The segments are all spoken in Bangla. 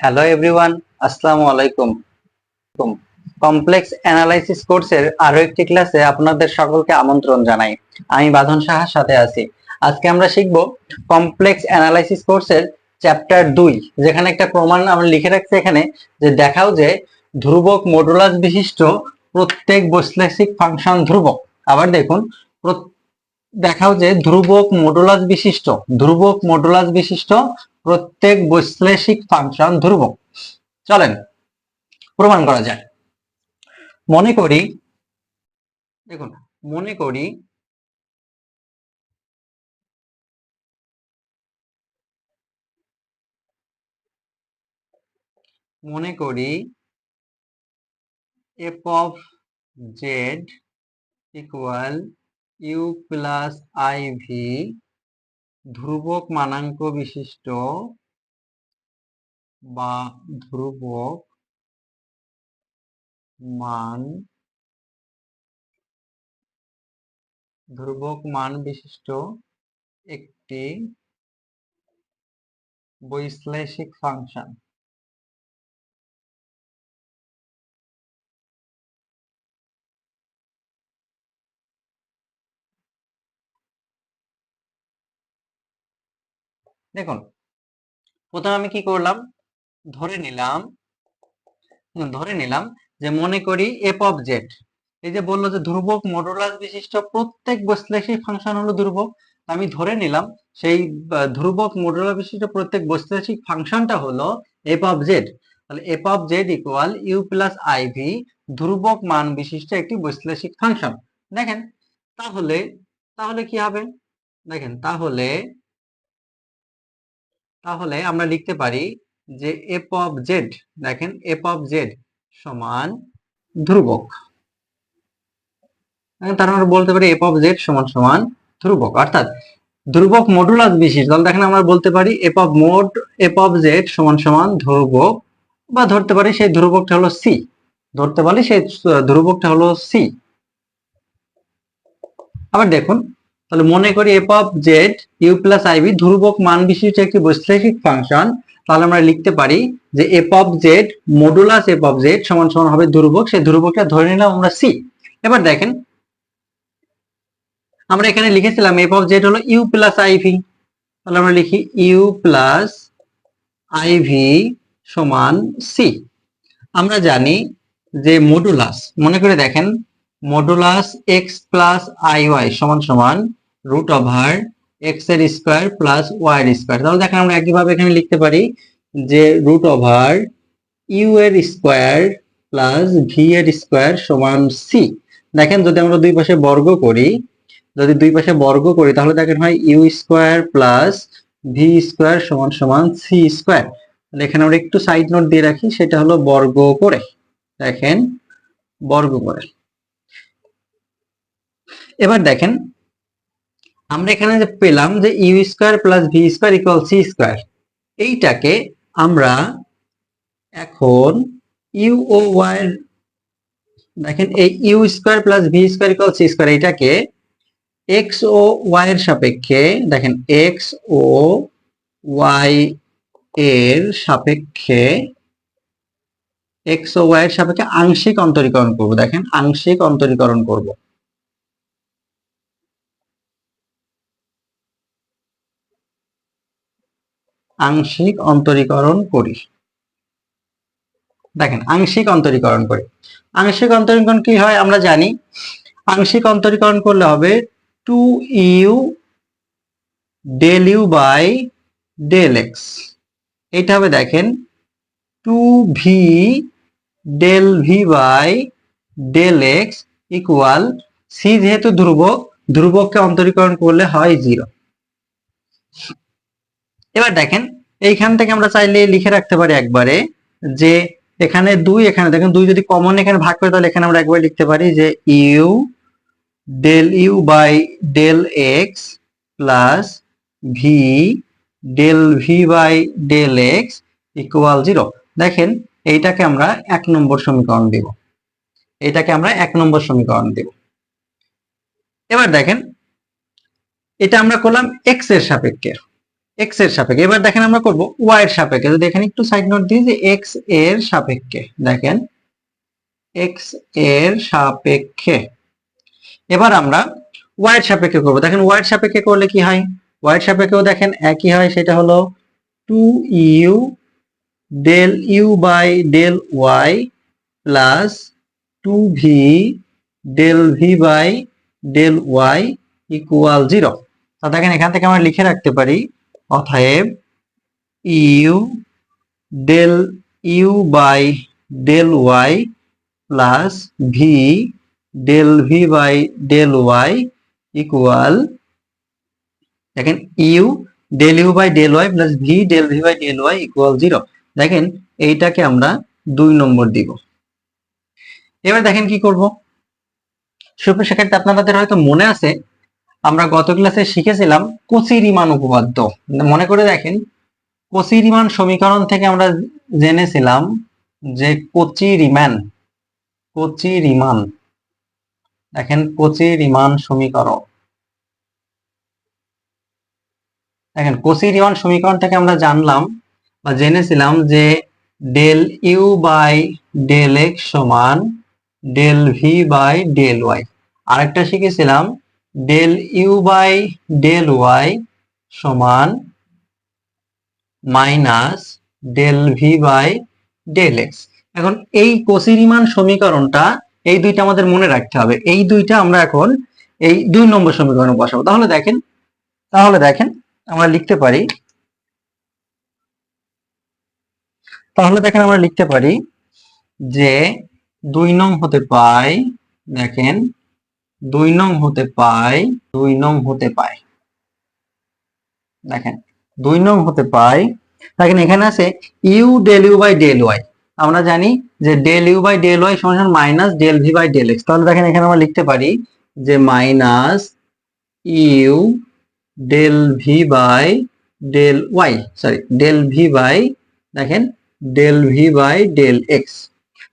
হ্যালো এভরিওয়ান, আসসালামু আলাইকুম। কমপ্লেক্স অ্যানালাইসিস কোর্সের আরো একটি ক্লাসে আপনাদের সকলকে আমন্ত্রণ জানাই। আমি বাঁধন সাহার সাথে আছি। আজকে আমরা শিখব কমপ্লেক্স অ্যানালাইসিস কোর্সের চ্যাপ্টার 2, যেখানে একটা প্রমাণ আমরা লিখে রাখছি এখানে, যে দেখাও যে ধ্রুবক মডুলাস বিশিষ্ট প্রত্যেক বৈশ্লেষিক ফাংশন ধ্রুবক। আবার দেখুন, দেখাও যে ধ্রুবক মডুলাস বিশিষ্ট প্রত্যেক বৈশ্লেষিক ফাংশন ধ্রুবক। চলেন প্রমাণ করা যায়। মনে করি, দেখুন, মনে করি f of z equal u plus iv ধ্রুবক মানাঙ্ক বিশিষ্ট বা ধ্রুবক মান বিশিষ্ট একটি বৈশ্লেষিক ফাংশন। দেখুন, প্রথমে আমি কি করলাম, ধরে নিলাম যে মনে করি f of z, এই যে বললো যে ধ্রুবক মডুলাস বিশিষ্ট প্রত্যেক বৈশ্লেষিক ফাংশন হলো ধ্রুবক। আমি ধরে নিলাম সেই ধ্রুবক মডুলাস বিশিষ্ট প্রত্যেক বৈশ্লেষিক ফাংশনটা হলো f of z। তাহলে f of z equal u plus iv ধ্রুবক মান বিশিষ্ট একটি বৈশ্লেষিক ফাংশন। দেখেন তাহলে তাহলে কি হবে, দেখেন তাহলে আমরা লিখতে পারি যে f of z, দেখেন f of z সমান ধ্রুবক। তার মানে বলতে পারি f of z সমান সমান ধ্রুবক, অর্থাৎ ধ্রুবক মডুলাস বিশিষ্ট। তাহলে দেখেন আমরা বলতে পারি f of z সমান সমান ধ্রুবক, বা ধরতে পারি সেই ধ্রুবকটা হলো c, আবার দেখুন, তাহলে মনে করি f of z u plus iv ধ্রুবক মান বিশিষ্ট একটি বৈশ্লেষিক ফাংশন। তাহলে আমরা লিখতে পারি যে f of z modulus f of z সমান সমান হবে ধ্রুবক, সেই ধ্রুবকটা ধরে নিলাম আমরা c। এবার দেখেন আমরা এখানে লিখেছিলাম f of z হলো u প্লাস iv, তাহলে আমরা লিখি u প্লাস iv সমান c। আমরা জানি যে মডুলাস, মনে করে দেখেন, মডুলাস x প্লাস iy সমান সমান রুট ওভার x এর স্কয়ার প্লাস y এর স্কয়ার। তাহলে দেখেন আমরা একইভাবে এখানে লিখতে পারি যে রুট ওভার u এর স্কয়ার প্লাস v এর স্কয়ার সমান c। দেখেন যদি আমরা দুই পাশে বর্গ করি, তাহলে দেখেন হয় u square plus v square সমান সমান c স্কয়ার। এখানে আমরা একটু সাইড নোট দিয়ে রাখি, সেটা হলো বর্গ করে, দেখেন বর্গ করে। এবার দেখেন আমরা এখানে যে পেলাম যে u square plus v square equal c square, এইটাকে আমরা এখন ইউ ও ওয়াই, দেখেন এই u square plus v square equal c square, এইটাকে এক্স ও ওয়াই এর সাপেক্ষে, দেখেন এক্স ও ওয়াই এর সাপেক্ষে আংশিক অন্তরীকরণ করব। দেখেন আংশিক অন্তরীকরণ করব। আংশিক অন্তরীকরণ করি, দেখেন আংশিক অন্তরীকরণ করি। আংশিক অন্তরীকরণ কি হয় আমরা জানি, আংশিক অন্তরীকরণ করলে হবে 2u del u by del x. এটা হবে দেখেন 2v del v by del x equal c, যেহেতু ধ্রুবক, ধ্রুবককে অন্তরীকরণ করলে হয় 0। এবার দেখেন এইখান থেকে আমরা চাইলে লিখে রাখতে পারি একবারে যে এখানে 2, এখানে দেখেন 2 যদি কমন এখানে ভাগ করে, তাহলে এখানে আমরা একবার লিখতে পারি যে u del u by del x plus v del v by del x equal 0। দেখেন এইটাকে আমরা 1 নম্বর সমীকরণ দেব, এবার দেখেন এটা আমরা করলাম এক্স এর সাপেক্ষে, এক্স এর সাপেক্ষে। এবার দেখেন আমরা করব ওয়াই এর সাপেক্ষে। যদি এখানে একটু সাইড নোট দিই যে এক্স এর সাপেক্ষে, দেখেন এক্স এর সাপেক্ষে। এবার আমরা ওয়াই এর সাপেক্ষে করব। দেখেন ওয়াই এর সাপেক্ষে করলে কি হয়, ওয়াই এর সাপেক্ষেও দেখেন একই হয়, সেটা হলো 2u del u by del y plus 2v del v by del y equal 0। তো দেখেন এখান থেকে আমরা লিখে রাখতে পারি, অতএব u del u by del y plus v del v by del y equal, দেখেন u del u by del y plus v del v by del y equal 0। দেখেন এইটাকে আমরা 2 নম্বর দিব। এবার দেখেন কি করব। সুপ্রিয় শিক্ষার্থী, আপনাদের হয়তো মনে আছে আমরা গত ক্লাসে শিখেছিলাম কচি রিমান উপপাদ্য। মনে করে দেখেন, কচি রিমান সমীকরণ থেকে আমরা জেনেছিলাম যে কচি রিমান, দেখেন কচি রিমান সমীকরণ, দেখেন কচি রিমান সমীকরণ থেকে আমরা জানলাম বা জেনেছিলাম যে del u by del x সমান del v by del y. আরেকটা শিখেছিলাম del u by del y সমান minus del v by del x. এখন এই কচি রিমান সমীকরণটা, এই দুইটা আমাদের মনে রাখতে হবে। এই দুইটা আমরা এখন এই 2 নম্বর সমীকরণে বসাবো। তাহলে দেখেন আমরা লিখতে পারি, আমরা লিখতে পারি যে 2 নং হতে পাই, দেখেন 2 নং হতে পাই, দেখেন 2 নং হতে পাই। দেখেন এখানে আছে u del u by del y. আমরা জানি যে del u by del y সমান minus del v by del x. তাহলে দেখেন এখানে আমরা লিখতে পারি যে minus u del v by del y, sorry del v by, দেখেন del v by del x.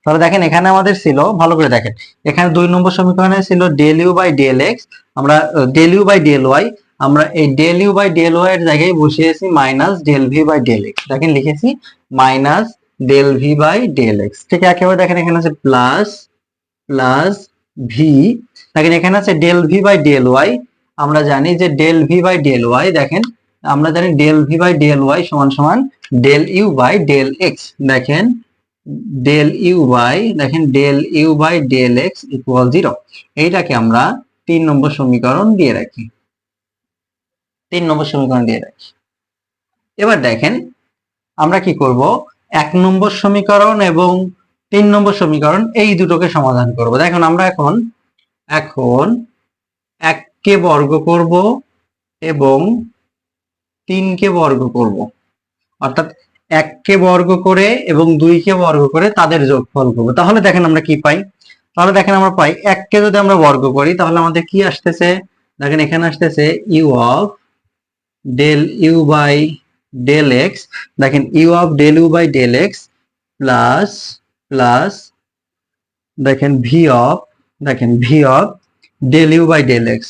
তাহলে দেখেন এখানে আমাদের ছিল, ভালো করে দেখেন, এখানে 2 নম্বর সমীকরণে ছিল del u by del x, আমরা del u by del y, আমরা এই del u by del y এর জায়গায় বসিয়েছি minus del v by del x. দেখেন লিখেছি minus del v by del x. ঠিক একেবারে দেখেন এখানে আছে প্লাস ভি, দেখেন এখানে আছে del v by del y. আমরা জানি যে del v by del y, দেখেন আমরা জানি del v by del y সমান সমান del u by del x. দেখেন ডেল ইউ বাই, দেখেন del u by del x equal 0। এইটাকে আমরা 3 নম্বর সমীকরণ দিয়ে রাখি, 3 নম্বর সমীকরণ দিয়ে রাখি। এবার দেখেন আমরা কি করব, 1 নম্বর সমীকরণ এবং 3 নম্বর সমীকরণ এই দুটোকে সমাধান করব। দেখুন আমরা এখন 1 কে বর্গ করব এবং 3 কে বর্গ করব, অর্থাৎ 1 কে বর্গ করে এবং 2 কে বর্গ করে তাদের যোগফল করব। তাহলে দেখেন আমরা কি পাই, তাহলে দেখেন আমরা পাই 1 কে যদি আমরা বর্গ করি তাহলে আমাদের কি আসতেছে, দেখেন এখানে আসতেছে u of del u by del x, দেখেন u of del u by del x plus দেখেন v of, del u by del x,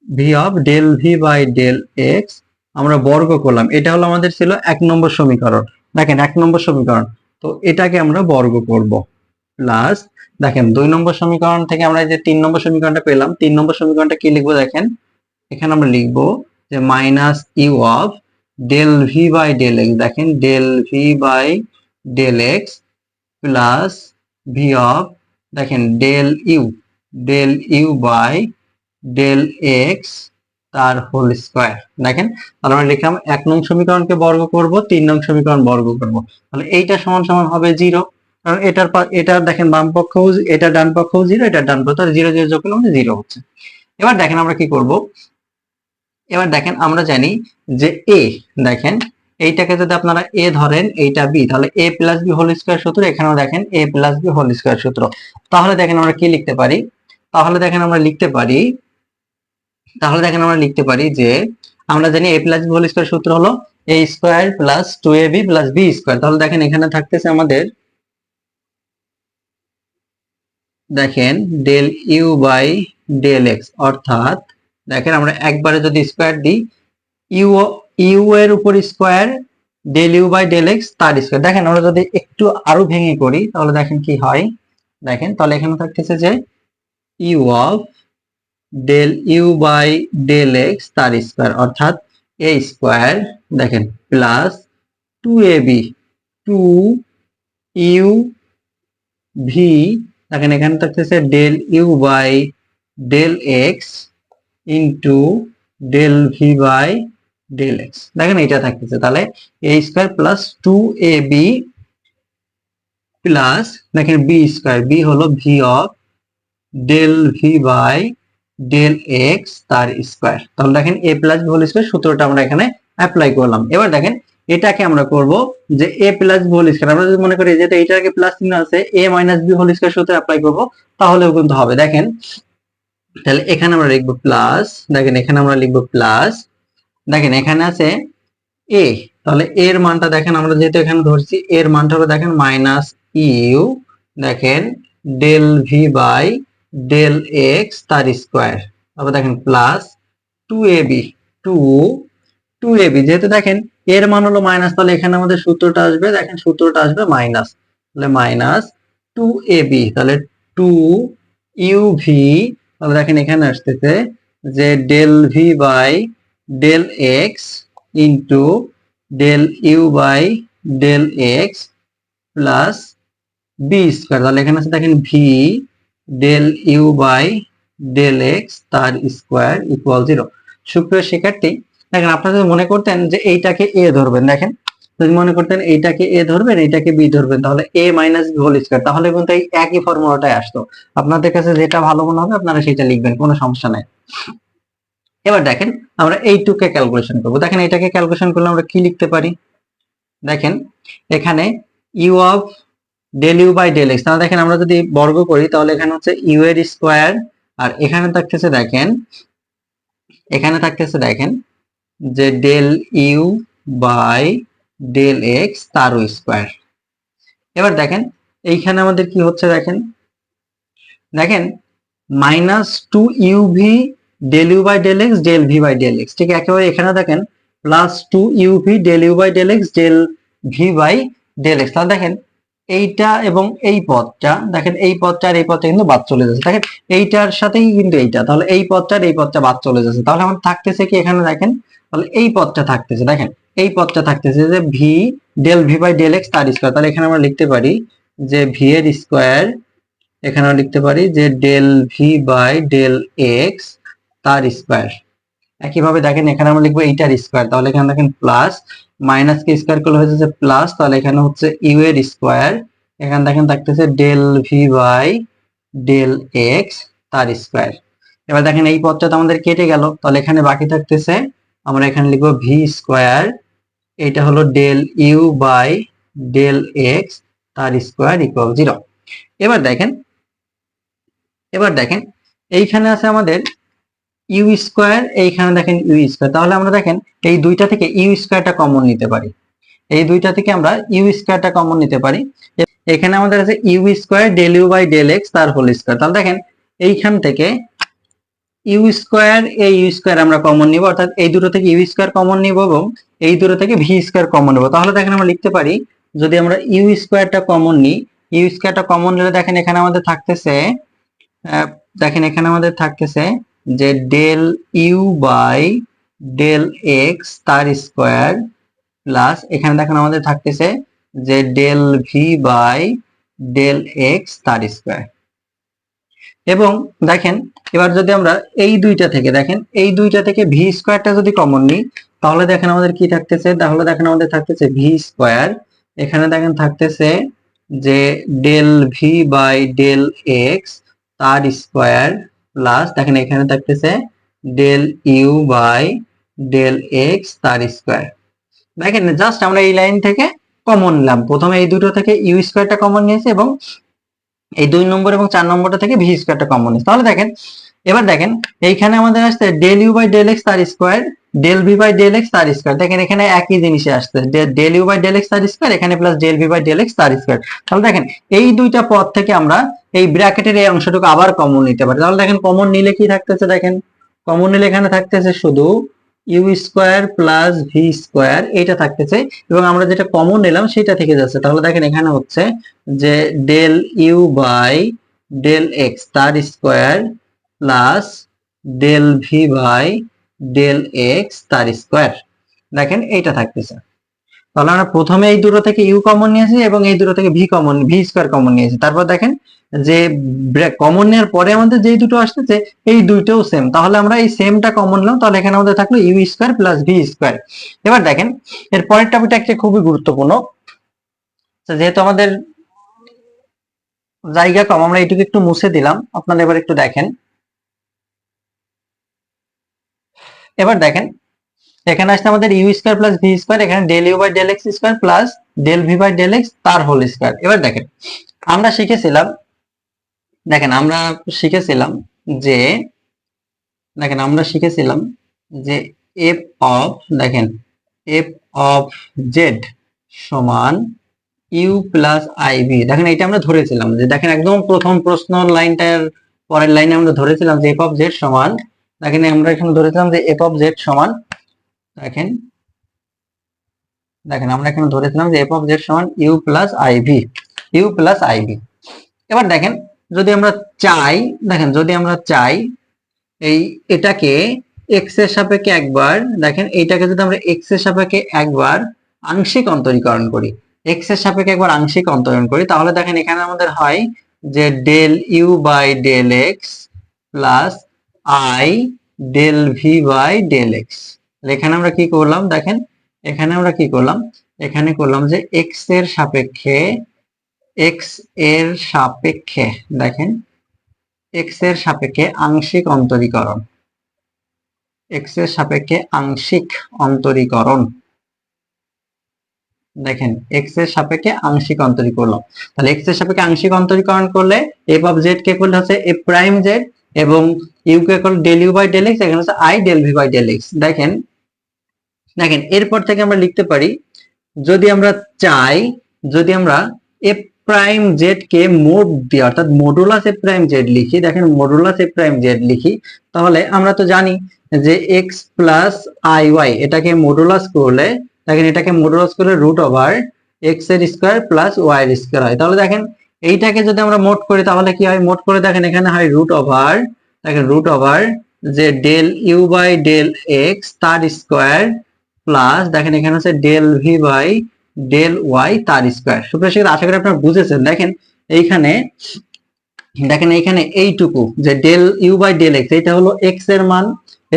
v of del v by del x আমরা বর্গ করলাম। এটা হলো আমাদের ছিল 1 নম্বর সমীকরণ। দেখেন 1 নম্বর সমীকরণ, তো এটাকে আমরা বর্গ করব প্লাস, দেখেন 2 নম্বর সমীকরণ থেকে আমরা যে 3 নম্বর সমীকরণটা পেলাম, 3 নম্বর সমীকরণটা কি লিখবো, দেখেন এখানে আমরা লিখবো যে minus u of del v by del x, দেখেন del v by del x plus v of, দেখেন del u by del x তার হোল স্কয়ার। দেখেন তাহলে আমরা লিখলাম 1 নং সমীকরণকে বর্গ করব, 3 নং সমীকরণ বর্গ করব, তাহলে এইটা সমান সমান হবে 0, কারণ এটার দেখেন বাম পক্ষও, এটা ডান পক্ষও 0, এটা ডান পক্ষ, তাহলে 0 0 যোগ করলে আমাদের 0 হচ্ছে। এবার দেখেন আমরা কি করব, এবার দেখেন আমরা জানি যে এ, দেখেন এইটাকে যদি আপনারা এ ধরেন, এইটা বি, তাহলে এ প্লাস বি হোল স্কয়ার সূত্র, এখানেও দেখেন a plus b whole square সূত্র। তাহলে দেখেন আমরা কি লিখতে পারি, তাহলে দেখেন আমরা লিখতে পারি যে আমরা জানি a plus b whole square সূত্র হলো a square plus 2ab plus b square. তাহলে দেখেন এখানে থাকতেছে আমাদের, দেখেন del u by del x, অর্থাৎ দেখেন আমরা একবারে যদি স্কয়ার দিই, ইউ ইউ এর উপর square del u by del x তার স্কোয়ার। দেখেন আমরা যদি একটু আরো ভেঙে করি তাহলে দেখেন কি হয়। দেখেন তাহলে এখানে থাকতেছে যে u of del u by del x তার স্কোয়ার অর্থাৎ এ স্কোয়ার দেখেন প্লাস 2ab 2u ভি দেখেন এখানে থাকতেছে del u by del x into del v by del x. দেখেন এটা থাকতেছে তাহলে a square plus 2ab plus দেখেন বি স্কোয়ার, বি হলো v of del v by del x তার স্কোয়ার। তাহলে দেখেন a plus b whole square সূত্রটা আমরা এখানে অ্যাপ্লাই করলাম। এবার দেখেন এটাকে আমরা করব যে এ প্লাস বি হোল স্কোয়ার, আমরা যদি মনে করি যেটা এইটাকে প্লাস চিহ্ন আছে এ মাইনাস বি হোল স্কোয়ার সূত্র অ্যাপ্লাই করব তাহলেও কিন্তু হবে। দেখেন তাহলে এখানে আমরা লিখবো প্লাস, দেখেন এখানে আমরা লিখবো প্লাস, দেখেন এখানে আছে এ, তাহলে এর মানটা দেখেন আমরা যেহেতু এখানে ধরছি এর মানটা হলো দেখেন মাইনাস ইউ দেখেন del v by del x তার স্কোয়ার। তারপর দেখেন প্লাস 2ab 2ab যেহেতু দেখেন এর মান হলো মাইনাস তাহলে এখানে আমাদের সূত্রটা আসবে, দেখেন সূত্রটা আসবে মাইনাস, তাহলে মাইনাস 2ab তাহলে 2uv, তাহলে দেখেন এখানে আসতেছে যে del v by del x into del u by del x plus b square, তাহলে এখানে আছে দেখেন v del u by del x তার স্কোয়ার ইকুয়াল 0। সুপ্রিয় শিক্ষার্থী দেখেন আপনারা যদি মনে করতেন যে এইটাকে এ ধরবেন, দেখেন যদি মনে করতেন এইটাকে এ ধরবেন এইটাকে বি ধরবেন তাহলে এ মাইনাস বি হোল স্কোয়ার, তাহলে কিন্তু এই একই ফর্মুলাটাই আসতো। আপনাদের কাছে যেটা ভালো মনে হবে আপনারা সেটা লিখবেন, কোনো সমস্যা নাই। এবার দেখেন আমরা এইটুকে ক্যালকুলেশন করবো। দেখেন এটাকে ক্যালকুলেশন করলে আমরা কি লিখতে পারি, দেখেন এখানে u of del u by del x, তাহলে দেখেন আমরা যদি বর্গ করি তাহলে এখানে হচ্ছে ইউ এর স্কোয়ার আর এখানে থাকতেছে দেখেন এখানে থাকতেছে দেখেন যে del u by del x তার স্কোয়ার। এবার দেখেন এইখানে আমাদের কি হচ্ছে, দেখেন দেখেন minus 2uv del u by del x del v by del x, ঠিক একেবারে এখানে দেখেন plus 2uv del u by del x del v by del x. তাহলে দেখেন এইটা এবং এই পদটা দেখেন এই পদটা আর এই পদটা কিন্তু বাদ চলে যাচ্ছে, দেখেন এইটার সাথেই কিন্তু এইটা, তাহলে এই পদটা আর এই পদটা বাদ চলে যাচ্ছে, তাহলে আমার থাকতেছে কি এখানে দেখেন তাহলে এই পদটা থাকতেছে, দেখেন এই পদটা থাকতেছে যে v del v by del x তার স্কোয়ার, তাহলে এখানে আমরা লিখতে পারি যে ভি এর স্কোয়ার, এখানে আমরা লিখতে পারি যে del v by del x তার স্কোয়ার। একইভাবে দেখেন এখানে আমরা লিখবো এইটার স্কোয়ার, তাহলে এখানে দেখেন প্লাস মাইনাস কে স্কোয়ার করলে হয়ে যাচ্ছে প্লাস, তাহলে এখানে হচ্ছে ইউ এর স্কোয়ার, এখানে দেখেন থাকতেছে del v by del x তার স্কোয়ার। এবার দেখেন এই পদটা তো আমাদের কেটে গেল, তাহলে এখানে বাকি থাকতেছে আমরা এখানে লিখবো ভি স্কোয়ার, এটা হলো del u by del x তার স্কোয়ার ইকুয়াল 0। এবার দেখেন এইখানে আছে আমাদের ইউ স্কোয়ার, এইখানে দেখেন ইউ স্কোয়ার, তাহলে আমরা দেখেন এই দুইটা থেকে ইউ স্কোয়ারটা কমন নিতে পারি, এই দুইটা থেকে আমরা ইউ স্কোয়ারটা কমন নিতে পারি। এখানে আমাদের আছে u square del u by del x তার হোল স্কোয়ার, তাহলে দেখেন এইখান থেকে ইউ স্কোয়ার এই ইউ স্কোয়ার আমরা কমন নিব, অর্থাৎ এই দুটো থেকে ইউ স্কোয়ার কমন নিব এবং এই দুটো থেকে ভি স্কোয়ার কমন নেব, তাহলে দেখেন আমরা লিখতে পারি যদি আমরা ইউ স্কোয়ারটা কমন নিই, ইউ স্কোয়ারটা কমন নিলে দেখেন এখানে আমাদের থাকতেছে দেখেন এখানে আমাদের থাকতেছে যে del u by del x তার স্কোয়ার প্লাস এখানে দেখেন আমাদের থাকতেছে যে del v by del x তার স্কোয়ার। এবং দেখেন এবার যদি আমরা এই দুইটা থেকে দেখেন এই দুইটা থেকে ভি স্কোয়ারটা যদি কমন নিই তাহলে দেখেন আমাদের কি থাকতেছে, তাহলে দেখেন আমাদের থাকতেছে ভি স্কোয়ার, এখানে দেখেন থাকতেছে যে del v by del x তার স্কোয়ার প্লাস দেখেন এখানে থাকতেছে del u by del x তার স্কোয়ার। দেখেন জাস্ট আমরা এই লাইন থেকে কমন নিলাম, প্রথমে এই দুটো থেকে ইউ স্কোয়ারটা কমন নিয়েছে এবং এই 2 নম্বর এবং 4 নম্বরটা থেকে ভি স্কোয়ারটা কমন নিয়েছে। তাহলে দেখেন এবার দেখেন এইখানে আমাদের আসছে del u by del x তার square del v by del x তার স্কোয়ার, দেখেন এখানে একই জিনিসে আসছে del u by del x তার স্কোয়ার এখানে plus del v by del x তার স্কোয়ার। তাহলে দেখেন এই দুইটা পদ থেকে আমরা এই ব্র্যাকেটের এই অংশটুকু আবার কমন নিতে পারি, তাহলে দেখেন কমন নিলে কি থাকতেছে, দেখেন কমন নিলে এখানে থাকতেছে শুধু u square plus v square এটা থাকতেছে, এবং আমরা যেটা কমন নিলাম সেটা থেকে যাচ্ছে। তাহলে দেখেন এখানে হচ্ছে যে del u by del x তার square plus del v by del x তার স্কোয়ার, দেখেন এইটা থাকতেছে। তাহলে আমরা প্রথমে এই দুটো থেকে ইউ কমন নিয়েছি এবং এই দুটো থেকে ভি স্কোয়ার কমন নিয়েছি। তারপর দেখেন যে কমন নেওয়ার পরে আমাদের যেই দুটো আসতেছে এই দুইটাও সেম, তাহলে আমরা এই সেমটা কমন নিলাম, তাহলে এখানে আমাদের থাকলো u square plus v square. এবার দেখেন এর পরের টপিকটা একটা খুবই গুরুত্বপূর্ণ, যেহেতু আমাদের জায়গা কম আমরা এইটুকু একটু মুছে দিলাম, আপনারা এবার একটু দেখেন। এবার দেখেন এখানে আসছে আমাদের u square plus v square, এখানে del u by del x square plus del v by del x তার হোল স্কোয়ার। এবার দেখেন আমরা শিখেছিলাম, দেখেন আমরা শিখেছিলাম যে দেখেন আমরা শিখেছিলাম যে এফ অফ, দেখেন এফ অফ জেড সমান ইউ প্লাস আই ভি। দেখেন এটা আমরা ধরেছিলাম যে, দেখেন একদম প্রথম প্রশ্ন লাইনটার পরের লাইনে আমরা ধরেছিলাম যে এফ অফ জেড সমান, দেখেন আমরা এখানে ধরেছিলাম যে এফ অফ জেড সমান, দেখেন দেখেন আমরা এখানে ধরেছিলাম যে এফ অফ জেড সমান u plus i v, u plus i v. এবার দেখেন যদি আমরা চাই, দেখেন যদি আমরা চাই এই এটাকে এক্স এর সাপেক্ষে একবার, দেখেন এইটাকে যদি আমরা এক্স এর সাপেক্ষে একবার আংশিক অন্তরীকরণ করি, এক্স এর সাপেক্ষে একবার আংশিক অন্তরণ করি, তাহলে দেখেন এখানে আমাদের হয় যে del u by del x plus i del v by del x. এখানে আমরা কি করলাম, দেখেন এখানে আমরা কি করলাম, এখানে করলাম যে এক্স এর সাপেক্ষে, এক্স এর সাপেক্ষে, দেখেন এক্স এর সাপেক্ষে আংশিক অন্তরীকরণ, এক্স এর সাপেক্ষে আংশিক অন্তরীকরণ, দেখেন এক্স এর সাপেক্ষে আংশিক অন্তরীকরণ করলাম। তাহলে এক্স এর সাপেক্ষে আংশিক অন্তরীকরণ করলে এফ অফ জেড কে করলে হচ্ছে এফ প্রাইম জেড এবং ইউ কে করলে del u by del x, এখানে হচ্ছে i del v by del x. দেখেন দেখেন এরপর থেকে আমরা লিখতে পারি, যদি আমরা চাই, যদি আমরা এফ প্রাইম জেড কে মোড দিই অর্থাৎ মডুলাস এফ প্রাইম জেড লিখি, দেখেন মডুলাস এফ প্রাইম জেড লিখি, তাহলে আমরা তো জানি যে এক্স প্লাস আই ওয়াই এটাকে মডুলাস করলে, দেখেন এটাকে মডুলাস করলে রুট ওভার এক্স এর স্কোয়ার প্লাস ওয়াই এর স্কোয়ার হয়। তাহলে দেখেন এইটাকে যদি আমরা মোড করি তাহলে কি হয়, মোড করে দেখেন এখানে হয় রুট ওভার, দেখেন রুট ওভার যে del u by del x তার স্কোয়ার প্লাস দেখেন এখানে হচ্ছে del v by del y তার স্কোয়ার। সুপ্রিয় শিক্ষার্থী আশা করি আপনারা বুঝেছেন। দেখেন এইখানে, দেখেন এইখানে এইটুকু যে del u by del x এটা হলো এক্স এর মান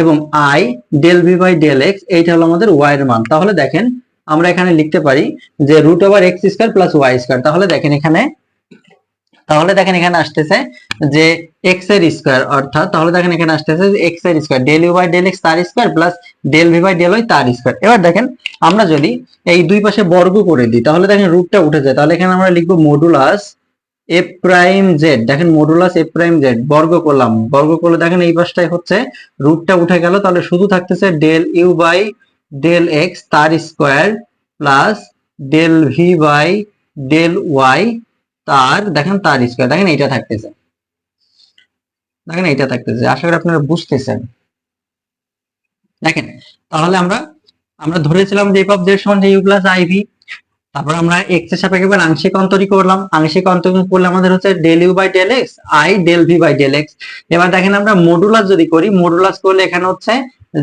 এবং i del v by del x এইটা হলো আমাদের ওয়াই এর মান। তাহলে দেখেন আমরা এখানে লিখতে পারি যে root over x square plus y square. তাহলে দেখেন এখানে, তাহলে দেখেন এখানে আসতেছে যে এক্স এর স্কোয়ার, অর্থাৎ তাহলে দেখেন এখানে আসতেছে যে এক্স এর square del u by del x তার square plus del v by del y তার স্কোয়ার। এবার দেখেন আমরা যদি এই দুই পাশে বর্গ করে দিই তাহলে দেখেন রুটটা উঠে যায়, তাহলে এখানে আমরা লিখবো মডুলাস এফ প্রাইম জেড, দেখেন মডুলাস এফ প্রাইম জেড বর্গ করলাম, বর্গ করলে দেখেন এই পাশটাই হচ্ছে রুটটা উঠে গেল, তাহলে শুধু থাকতেছে del u by del x তার square plus del v by del y তার, দেখেন তার স্কোয়ার, দেখেন এইটা থাকতেছে, দেখেন এইটা থাকতেছে। আশা করি আপনারা বুঝতেছেন। দেখেন তাহলে আমরা আমরা ধরেছিলাম যে এফ অফ জেড সমান ইউ প্লাস আইভি, তারপর আমরা এক্স এর সাপেক্ষে এবার আংশিক অন্তরী করলাম, আংশিক অন্তরী করলে আমাদের হচ্ছে del u by del x i del v by del x. এবার দেখেন আমরা মডুলাস যদি করি, মডুলাস করলে এখানে হচ্ছে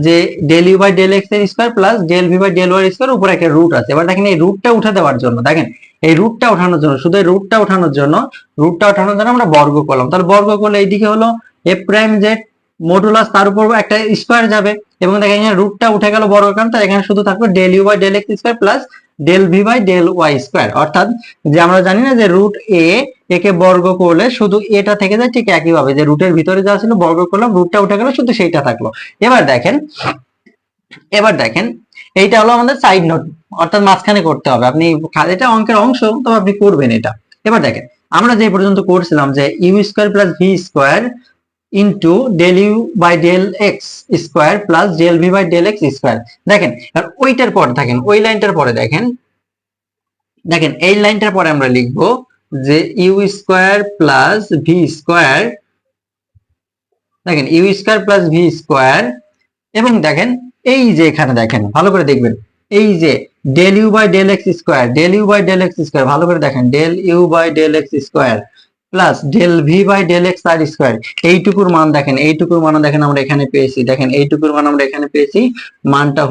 যে del u by del x এর square plus del v by del y square, উপরে একটা রুট আছে। এবার দেখেন এই রুটটা উঠে দেওয়ার জন্য, দেখেন এই রুটটা ওঠানোর জন্য, শুধু এই রুটটা ওঠানোর জন্য, রুটটা ওঠানোর জন্য আমরা বর্গ করলাম। তাহলে বর্গ করলে এইদিকে হলো এফ প্রাইম জেড মডুলাস, তার উপর একটা স্কোয়ার যাবে এবং দেখেন এখানে রুটটা উঠে গেল বর্গ কারণ, তার এখানে শুধু থাকবে del u by del x square plus del v by del y square. অর্থাৎ যে আমরা জানি না যে রুট এ একে বর্গ করলে শুধু এটা থেকে যায়, ঠিক একইভাবে যে রুটের ভিতরে যা ছিল বর্গ করলাম, রুটটা উঠে গেল, শুধু সেইটা থাকলো। এবার দেখেন, এবার দেখেন এইটা হলো আমাদের সাইড নোট, অর্থাৎ মাঝখানে করতে হবে। আপনি এটা অঙ্কের অংশ, তো আপনি করবেন এটা। এবার দেখেন আমরা যে পর্যন্ত করছিলাম যে u square plus v square into del u by del x square plus del v by del x square. দেখেন আর ওইটার পর দেখেন, ওই লাইনটার পরে দেখেন, দেখেন এই লাইনটার পরে আমরা লিখবো যে u square plus v square, দেখেন u square plus v square এবং দেখেন এই যে এখানে দেখেন ভালো করে দেখবেন, এই যে del u by del x square, del u by del x square, ভালো করে দেখেন, del u by del x square plus del v by del x আর স্কোয়ার, এইটুকুর মান দেখেন, এইটুকুর মান দেখেন আমরা এখানে পেয়েছি, দেখেন এইটুকুর মান আমরা এখানে পেয়েছি, মানটা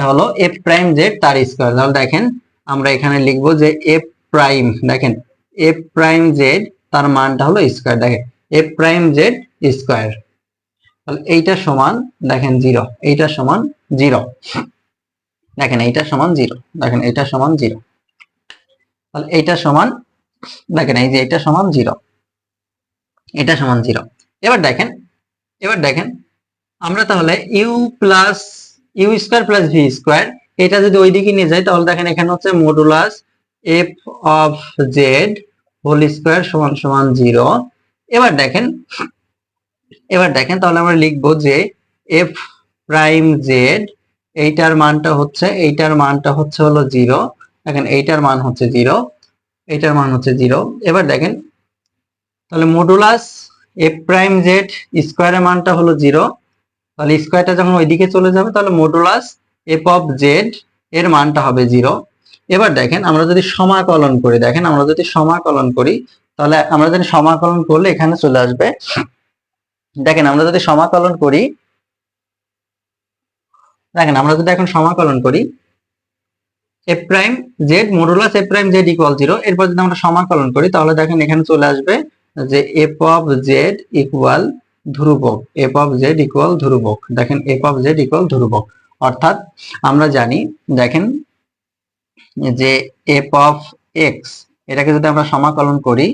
হলো এফ প্রাইম জেড তার স্কোয়ার। তাহলে দেখেন আমরা এখানে লিখবো যে এফ প্রাইম, দেখেন এফ প্রাইম জেড তার মানটা হলো স্কোয়ার, দেখেন এফ প্রাইম জেড স্কোয়ার। তাহলে এইটা সমান দেখেন 0, এইটা সমান 0, দেখেন এইটা সমান 0, দেখেন এইটা সমান 0। তাহলে এইটা সমান, দেখেন এই যে এটা সমান 0, এটা সমান 0। এবার দেখেন আমরা তাহলে u plus u square plus v square এটা যদি ওইদিকে নিয়ে যাই, তাহলে দেখেন এখানে হচ্ছে modulus f of z whole square সমান সমান 0। এবার দেখেন তাহলে আমরা লিখবো যে এফ প্রাইম জেড এইটার মানটা হচ্ছে হলো 0, দেখেন এইটার মান হচ্ছে 0, এইটার মান হচ্ছে 0। এবার দেখেন তাহলে মডুলাস এফ প্রাইম জেড স্কোয়ারের মানটা হলো 0, তাহলে স্কোয়ারটা যখন ওইদিকে চলে যাবে তাহলে মডুলাস এফ অফ জেড এর মানটা হবে 0। এবার দেখেন আমরা যদি সমাকলন করি, দেখেন আমরা যদি সমাকলন করি তাহলে আমরা যদি সমাকলন করলে এখানে চলে আসবে, দেখেন আমরা যদি সমাকলন করি, দেখেন আমরা যদি এখন সমাকলন করি F prime Z modulus F prime Z equal 0, এরপর যদি আমরা সমাকলন করি তাহলে দেখেন এখানে চলে আসবে যে এফ অফ জেড ইকুয়াল ধ্রুবক, এফ অফ জেড ইকুয়াল ধ্রুবক, দেখেন এফ অফ জেড ইকুয়াল ধ্রুবক। অর্থাৎ আমরা জানি, দেখেন যে এফ অফ এক্স এটাকে যদি আমরা সমাকলন করি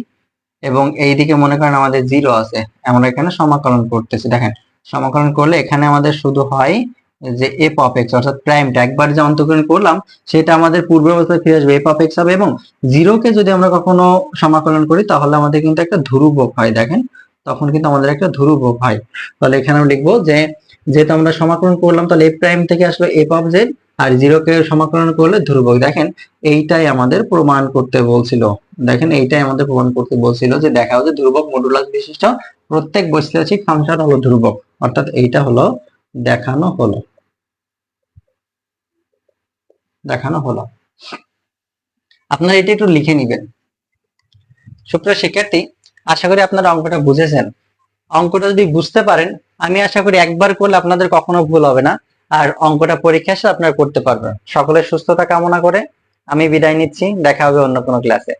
এবং এইদিকে মনে করেন আমাদের 0 আছে, আমরা এখানে সমাকলন করতেছি, দেখেন সমাকলন করলে এখানে আমাদের শুধু হয় যে এফ অফ এক্স অর্থাৎ প্রাইমটা একবার যে অন্তর্করণ করলাম সেটা আমাদের পূর্ব অবস্থায় ফিরে আসবে, এফ অফ এক্স হবে, এবং 0 কে যদি আমরা কখনো সমাকলন করি তাহলে আমাদের কিন্তু একটা ধ্রুবক হয়, দেখেন তখন কিন্তু আমাদের একটা ধ্রুবক হয়। তাহলে এখানে আমরা লিখবো যে যেহেতু আমরা সমাকলন করলাম তাহলে এফ প্রাইম থেকে আসলো এফ অফ জেড আর 0 কে সমাকলন করলে ধ্রুবক। দেখেন এইটাই আমাদের প্রমাণ করতে বলছিল, দেখেন এইটাই আমাদের প্রমাণ করতে বলছিল যে দেখাও যে ধ্রুবক মডুলাস বিশিষ্ট প্রত্যেক বৈশ্লেষিক ফাংশন হলো ধ্রুবক, অর্থাৎ এইটা হলো দেখানো হলো। আপনারা এটা একটু লিখে নিবেন। সুপ্রিয় শিক্ষার্থী, আশা করি আপনারা অঙ্কটা বুঝেছেন। অঙ্কটা যদি বুঝতে পারেন আমি আশা করি একবার করলে আপনাদের কখনো ভুল হবে না, আর অঙ্কটা পরীক্ষা এসে আপনারা করতে পারবেন। সকলের সুস্থতা কামনা করে আমি বিদায় নিচ্ছি, দেখা হবে অন্য কোনো ক্লাসে।